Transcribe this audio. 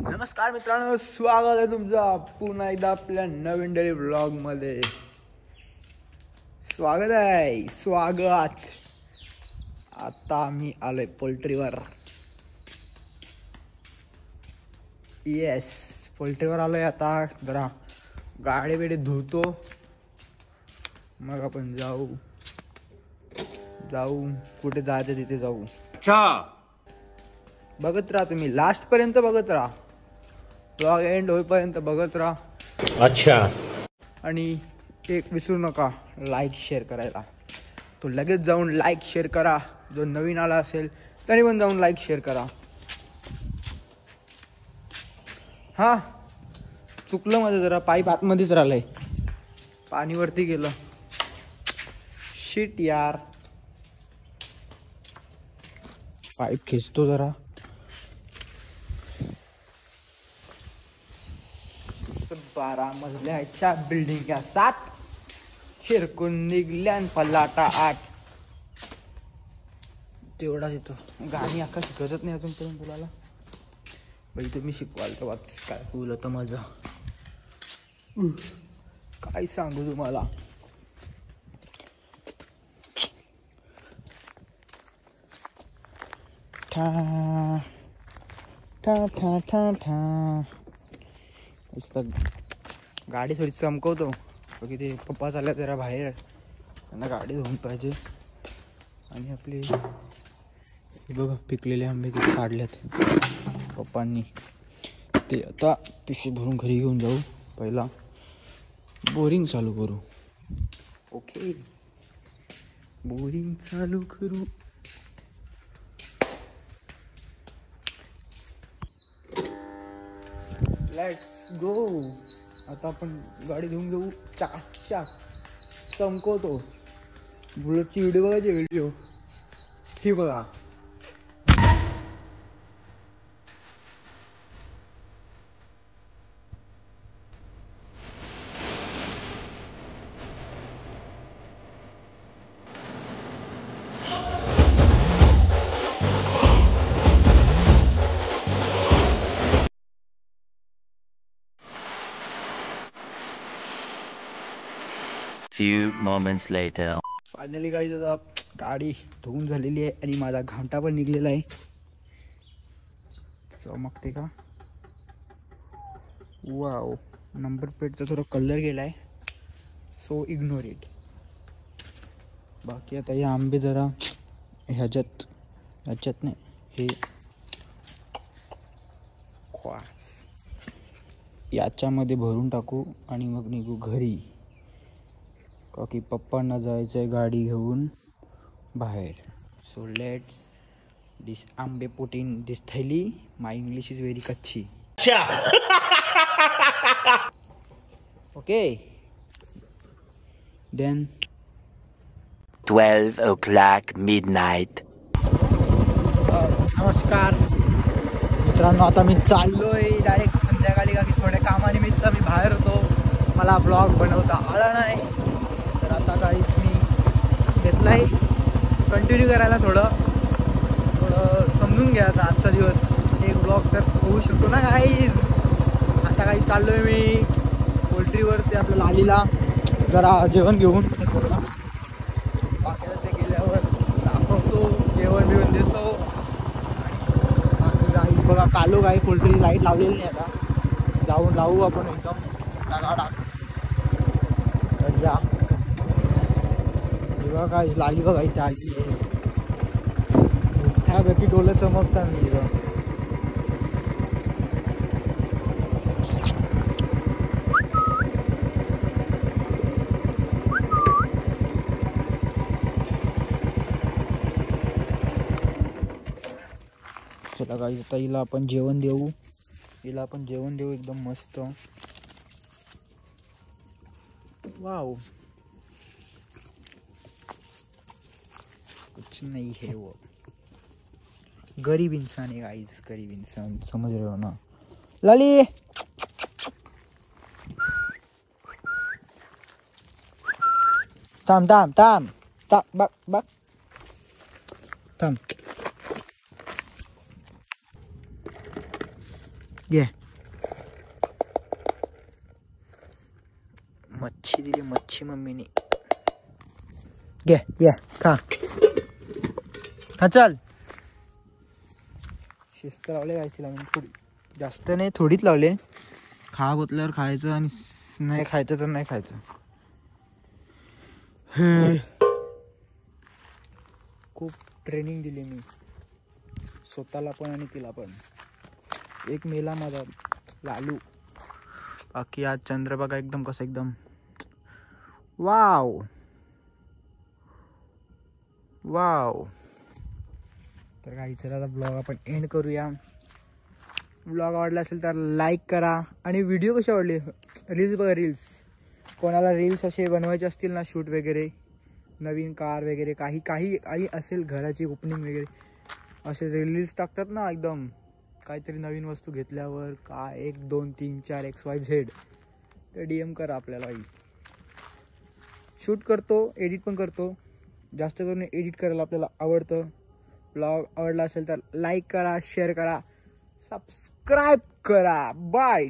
नमस्कार मित्रांनो, स्वागत आहे तुमचं पुन्हा एकदा आपल्या नवीन डेली व्लॉग मध्ये. स्वागत. आता आम्ही आलोय पोल्ट्रीवर. येस, पोल्ट्रीवर आलोय. आता जरा गाडी बिडी धुतो, मग आपण जाऊ कुठे जायचं तिथे जाऊ. अच्छा, बघत राहा तुम्ही, लास्ट पर्यंत बघत राहा. व्लॉग एंड होईपर्यंत बघत राहा. अच्छा, आणि एक विसरू नका लाईक शेअर करायला. तो लगेच जाऊन लाईक शेअर करा. जो नवीन आला असेल त्याने पण जाऊन लाईक शेअर करा. हा, चुकलं माझं, जरा पाईप आतमध्येच राहिलंय, पाणी वरती गेलं. शिट यार, पाईप खेचतो जरा. बारा मजल्याच्या बिल्डिंग या 7 शिरकून निघल्यान पल्लाटा 8. तेवढाच येतो. गाणी अख्खा शिकवत नाही अजूनपर्यंत तुला. बाई तुम्ही शिकवाल तर वाच काय होईल होतं माझं. काय सांगू तुम्हाला. ठा ठा ठा ठा ठा. गाडी थोडी चमकवतो, की ते पप्पा चालल्या जरा बाहेर, त्यांना गाडी धुवून पाहिजे. आणि आपले हे बघा पिकलेले आंबे किती काढलेत पप्पांनी. ते आता पिशवी भरून घरी घेऊन जाऊ. पहिला बोरिंग चालू करू. ओके, बोरिंग चालू करू. Let's go. आता आपण गाडी धुवून घेऊ. चाक चमकवतो. बुलेटची व्हिडिओ बघायची, व्हिडिओ ही बघा. Few moments later. Finally guys आता गाडी धुवून झालेली आहे आणि माझा घामटा पण निघलेला आहे. चमकते का? वाव. नंबर प्लेटचा थोडा कलर गेला आहे, सो इग्नोर इट. बाकी आता हे आंबे जरा ह्याच्यात नाही, हे क्वास याच्यामध्ये भरून टाकू आणि मग निघू घरी. का की पप्पांना जायचं आहे गाडी घेऊन बाहेर. सो लेट्स दिस आंबे पुट इन दिस थैली. माय इंग्लिश इज व्हेरी कच्ची. Okay, then 12 o'clock midnight. नमस्कार मित्रांनो, आता मी चाललोय डायरेक्ट संध्याकाळी. का की थोड्या कामानिमित्त मी बाहेर होतो, मला ब्लॉग बनवता आला नाही. तर आता काहीच मी घेतलं आहे कंटिन्यू करायला. थोडं समजून घ्या. आता आजचा दिवस एक ब्लॉग तर होऊ शकतो ना काहीच. आता काही चाललो आहे मी पोल्ट्रीवर, ते आपल्या लालीला जरा जेवण घेऊन. बाकी ते गेल्यावर दाखवतो, जेवण बिवण देतो. आणि गाई बघा, कालो गाई पोल्ट्री लाईट लावलेली नाही. आता जाऊन लावू आपण एकदम टाकाटाक. तर जा बघा, लाली बघा इथे आली आहे. ह्या गती डोलं चमकतात तिथं. चला गाईस, आता हिला आपण जेवण देऊ. एकदम मस्त. वाव, कुछ नहीं है वो. गरीब इंसान है गाइस, गरीब इंसान, समझ रहे हो ना. लाली थांब बघ थांब. घे मच्छी दिली मच्छी मम्मीने घे घे खा हा चल शिस्त लावले खायची मी थोडी जास्त नाही थोडीच लावले खा बोतल्यावर खायचं आणि नाही खायचं तर नाही खायचं खूप ट्रेनिंग दिली मी स्वतःला पण आणि तिला पण एक मेला माझा लालू बाकी आज चंद्र बघा एकदम कसं एकदम वाव वाव तर काही चला ब्लॉग आपण एंड करूया ब्लॉग आवडला असेल तर लाईक करा आणि व्हिडिओ कसे आवडले रील्स बघा रील्स कोणाला रील्स असे बनवायचे असतील ना शूट वगैरे नवीन कार वगैरे काही काही काही असेल घराची ओपनिंग वगैरे असे रील्स टाकतात ना एकदम काहीतरी नवीन वस्तू घेतल्यावर काय 1 2 3 4 XYZ तर DM करा आपल्याला शूट करतो एडिट पण करतो जास्त करून एडिट करायला आपल्याला आवडतं ब्लॉग आवडला असेल तर लाईक करा शेअर करा सबस्क्राईब करा बाय